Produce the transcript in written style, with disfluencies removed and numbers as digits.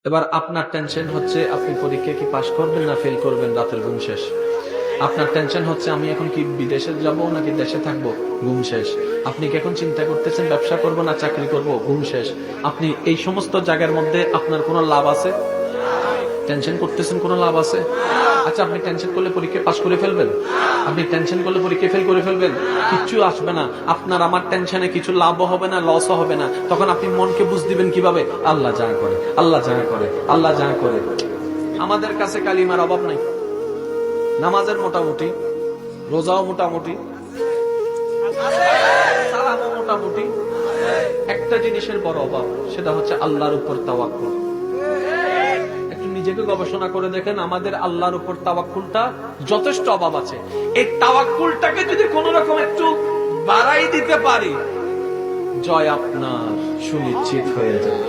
এবার আপনার টেনশন হচ্ছে আপনি পরীক্ষা কি পাশ করবেন না ফেল করবেন, রাতের ঘুম শেষ। আপনার টেনশন হচ্ছে আমি এখন কি বিদেশে যাব নাকি দেশে থাকবো, ঘুম শেষ। আপনি কি এখন চিন্তা করতেছেন ব্যবসা করব না চাকরি করব, ঘুম শেষ। আপনি এই সমস্ত জায়গার মধ্যে আপনার কোনো লাভ আছে? টেনশন করতেছেন কোনো লাভ আছে? আচ্ছা, আপনি টেনশন করলে পরীক্ষা পাস করে ফেলবেন? আপনি টেনশন করলে পরীক্ষা ফেল করে ফেলবেন? কিচ্ছু আসবে না। আপনার আমার টেনশনে কিছু লাভও হবে না, লসও হবে না। তখন আপনি মনকে বুঝ দিবেন কিভাবে? আল্লাহ যা করে, আল্লাহ যা করে, আল্লাহ যা করে। আমাদের কাছে কালিমার অভাব নাই, নামাজের মোটামুটি, রোজাও মোটামুটি, সালামও মোটামুটি। একটা জিনিসের বড় অভাব, সেটা হচ্ছে আল্লাহর উপর তাওয়াক্কুল। একটু নিজেকে গবেষণা করে দেখেন, আমাদের আল্লাহর উপর তাওয়াক্কুলটা যথেষ্ট অভাব আছে। এই তাওয়াক্কুলটাকে যদি কোন রকম একটু বাড়াই দিতে পারি, জয় আপনার সুনিশ্চিত হয়ে যাবে।